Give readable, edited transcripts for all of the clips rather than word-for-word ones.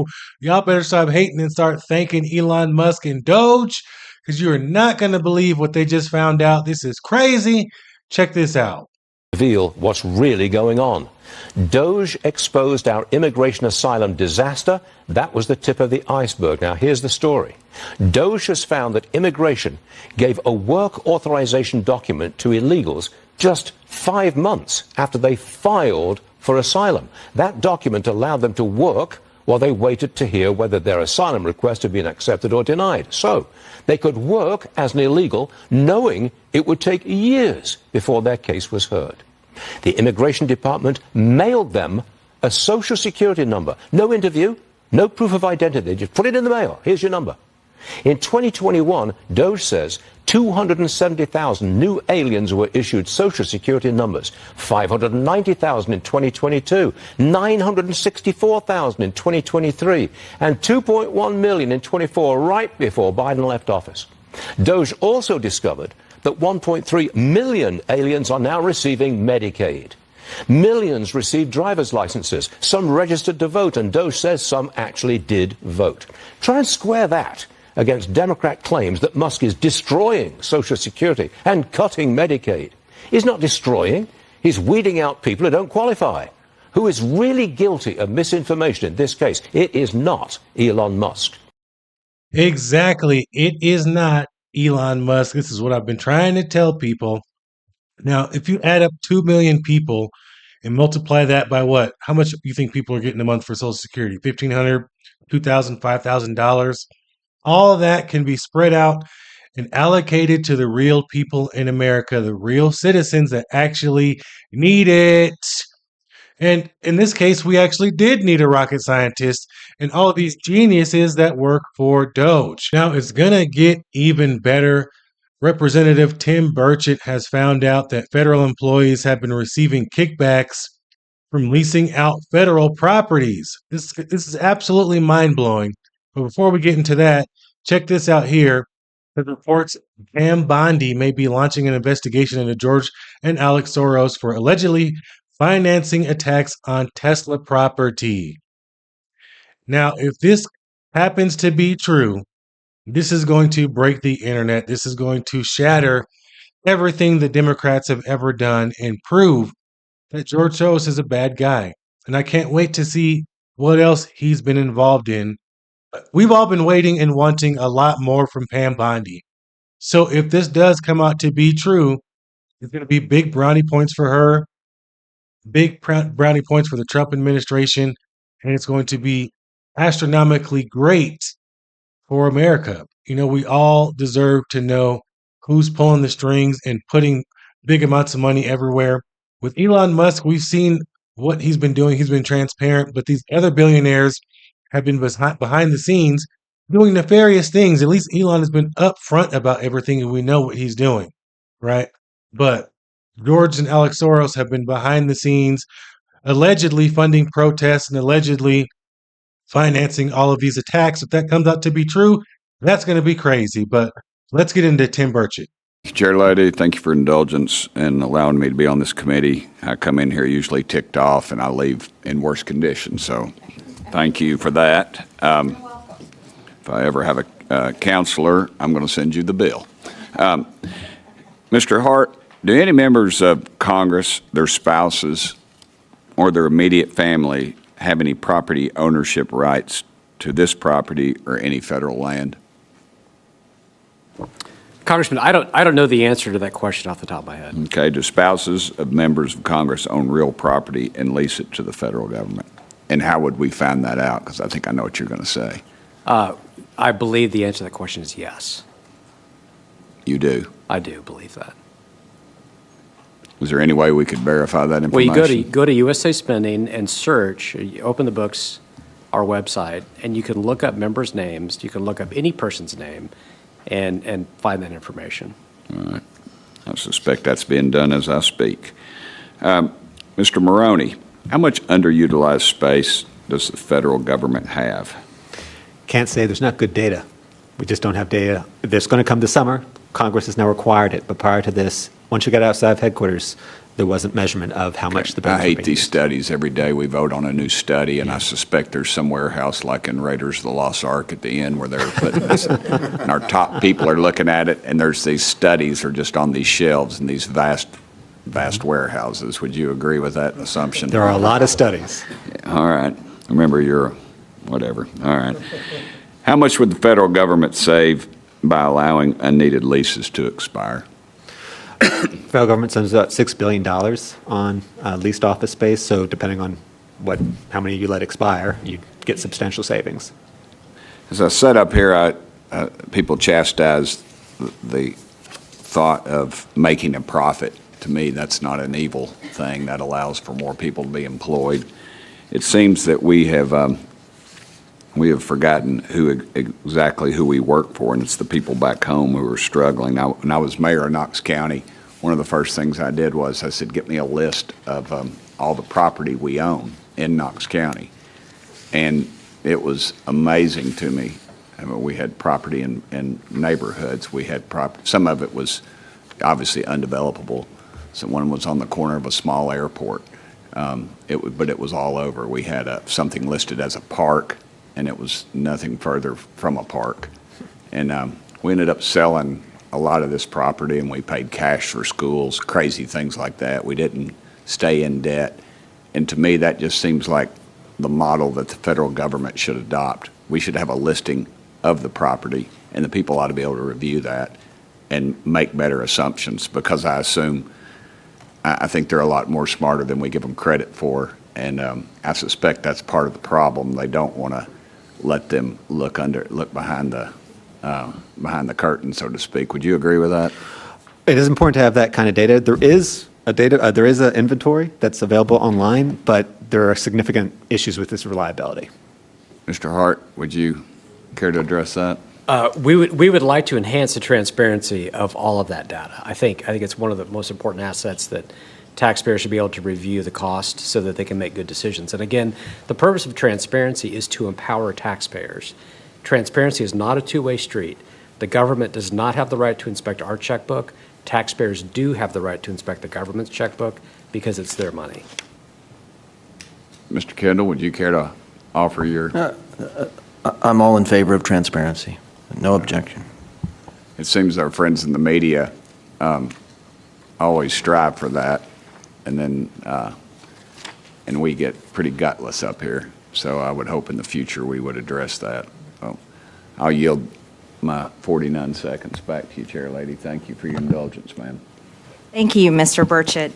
oh, y'all better stop hating and start thanking Elon Musk and Doge, because you are not going to believe what they just found out. This is crazy. Check this out. Reveal what's really going on. DOGE exposed our immigration asylum disaster. That was the tip of the iceberg. Now, here's the story. DOGE has found that immigration gave a work authorization document to illegals just 5 months after they filed for asylum. That document allowed them to work while they waited to hear whether their asylum request had been accepted or denied. So they could work as an illegal, knowing it would take years before their case was heard. The Immigration Department mailed them a Social Security number. No interview, no proof of identity. Just put it in the mail. Here's your number. In 2021, DOGE says 270,000 new aliens were issued Social Security numbers, 590,000 in 2022, 964,000 in 2023, and 2.1 million in 24, right before Biden left office. DOGE also discovered that 1.3 million aliens are now receiving Medicaid. Millions received driver's licenses, some registered to vote, and DOGE says some actually did vote. Try and square that against Democrat claims that Musk is destroying Social Security and cutting Medicaid. He's not destroying. He's weeding out people who don't qualify. Who is really guilty of misinformation in this case? It is not Elon Musk. Exactly. It is not Elon Musk. This is what I've been trying to tell people. Now, if you add up 2 million people and multiply that by what? How much do you think people are getting a month for Social Security? $1,500, $2,000, $5,000? All of that can be spread out and allocated to the real people in America, the real citizens that actually need it. And in this case, we actually did need a rocket scientist and all of these geniuses that work for DOGE. Now, it's going to get even better. Representative Tim Burchett has found out that federal employees have been receiving kickbacks from leasing out federal properties. This is absolutely mind-blowing. But before we get into that, check this out here. The reports Pam Bondi may be launching an investigation into George and Alex Soros for allegedly financing attacks on Tesla property. Now, if this happens to be true, this is going to break the internet. This is going to shatter everything the Democrats have ever done and prove that George Soros is a bad guy. And I can't wait to see what else he's been involved in. We've all been waiting and wanting a lot more from Pam Bondi. So if this does come out to be true, it's going to be big brownie points for her, big brownie points for the Trump administration, and it's going to be astronomically great for America. You know, we all deserve to know who's pulling the strings and putting big amounts of money everywhere. With Elon Musk, we've seen what he's been doing. He's been transparent, but these other billionaires have been behind the scenes doing nefarious things. At least Elon has been upfront about everything and we know what he's doing, right? But George and Alex Soros have been behind the scenes, allegedly funding protests and allegedly financing all of these attacks. If that comes out to be true, that's going to be crazy. But let's get into Tim Burchett. Chair Lady, thank you for indulgence and allowing me to be on this committee. I come in here usually ticked off and I leave in worse condition. So thank you for that. If I ever have a counselor, I'm going to send you the bill. Mr. Hart, do any members of Congress, their spouses, or their immediate family have any property ownership rights to this property or any federal land? Congressman, I don't know the answer to that question off the top of my head. Okay. Do spouses of members of Congress own real property and lease it to the federal government? And how would we find that out? Because I think I know what you're going to say. I believe the answer to that question is yes. You do? I do believe that. Is there any way we could verify that information? Well, you go to USA Spending and search, you open the books, our website, and you can look up members' names. You can look up any person's name and find that information. All right. I suspect that's being done as I speak. Mr. Maroney, how much underutilized space does the federal government have? Can't say. There's not good data. We just don't have data. There's going to come this summer. Congress has now required it. But prior to this, once you get outside of headquarters, there wasn't measurement of how much the I buildings were hate being these used. studies. Every day we vote on a new study, and I suspect there's some warehouse like in Raiders of the Lost Ark at the end where they're putting this, and our top people are looking at it, and there's these studies are just on these shelves in these vast warehouses. Would you agree with that assumption? There are a lot of studies. All right. Remember, you're whatever. All right. How much would the federal government save by allowing unneeded leases to expire? Federal government spends about $6 billion on leased office space, so depending on how many you let expire, you get substantial savings. As I said up here, people chastise the thought of making a profit. To me, that's not an evil thing. That allows for more people to be employed. It seems that we have forgotten exactly who we work for, and it's the people back home who are struggling. Now, when I was mayor of Knox County, one of the first things I did was I said, get me a list of all the property we own in Knox County. And it was amazing to me. I mean, we had property in neighborhoods. We had some of it was obviously undevelopable. So one was on the corner of a small airport. But it was all over. We had something listed as a park, and it was nothing further from a park. And we ended up selling a lot of this property, and we paid cash for schools, crazy things like that. We didn't stay in debt. And to me, that just seems like the model that the federal government should adopt. We should have a listing of the property, and the people ought to be able to review that and make better assumptions, because I think they're a lot more smarter than we give them credit for. And I suspect that's part of the problem. They don't want to let them look behind the curtain, so to speak. Would you agree with that? It is important to have that kind of data. There is an inventory that's available online, but there are significant issues with its reliability. Mr. Hart, would you care to address that? We would like to enhance the transparency of all of that data. I think it's one of the most important assets that taxpayers should be able to review the cost so that they can make good decisions. And again, the purpose of transparency is to empower taxpayers. Transparency is not a two-way street. The government does not have the right to inspect our checkbook. Taxpayers do have the right to inspect the government's checkbook because it's their money. Mr. Kendall, would you care to offer your... I'm all in favor of transparency. No objection. It seems our friends in the media always strive for that, and then and we get pretty gutless up here. So I would hope in the future we would address that. So I'll yield my 49 seconds back to you, Chair Lady. Thank you for your indulgence, ma'am. Thank you, Mr. Burchett.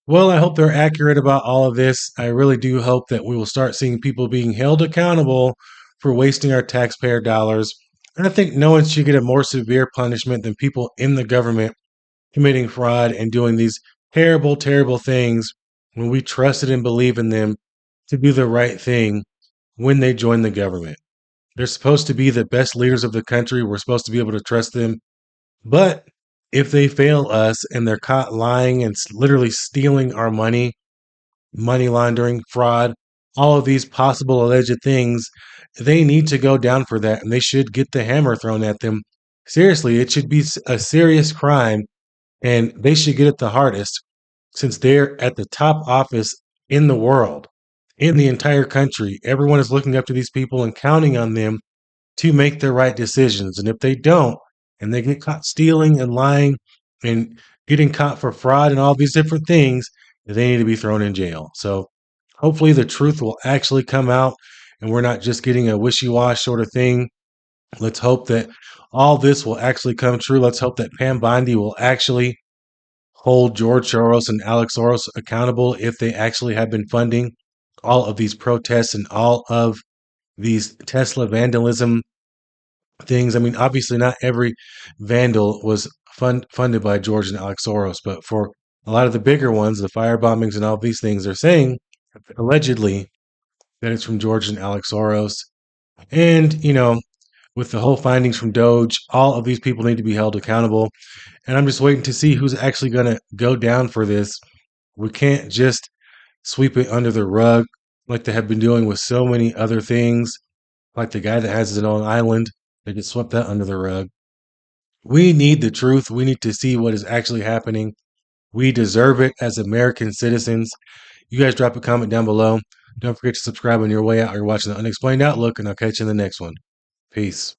Well, I hope they're accurate about all of this. I really do hope that we will start seeing people being held accountable for wasting our taxpayer dollars. And I think no one should get a more severe punishment than people in the government committing fraud and doing these terrible, terrible things when we trusted and believe in them to do the right thing when they join the government. They're supposed to be the best leaders of the country. We're supposed to be able to trust them. But if they fail us and they're caught lying and literally stealing our money laundering, fraud, all of these possible alleged things, they need to go down for that, and they should get the hammer thrown at them. Seriously, it should be a serious crime, and they should get it the hardest since they're at the top office in the world, in the entire country. Everyone is looking up to these people and counting on them to make the right decisions. And if they don't, and they get caught stealing and lying and getting caught for fraud and all these different things, they need to be thrown in jail. So hopefully the truth will actually come out and we're not just getting a wishy-washy sort of thing. Let's hope that all this will actually come true. Let's hope that Pam Bondi will actually hold George Soros and Alex Soros accountable if they actually have been funding all of these protests and all of these Tesla vandalism things. I mean, obviously, not every vandal was funded by George and Alex Soros, but for a lot of the bigger ones, the fire bombings and all these things, they're saying allegedly that it's from George and Alex Soros. And, with the whole findings from DOGE, all of these people need to be held accountable. And I'm just waiting to see who's actually going to go down for this. We can't just sweep it under the rug like they have been doing with so many other things, like the guy that has his own island. They just swept that under the rug. We need the truth. We need to see what is actually happening. We deserve it as American citizens. You guys drop a comment down below. Don't forget to subscribe on your way out. You're watching the Unexplained Outlook, and I'll catch you in the next one. Peace.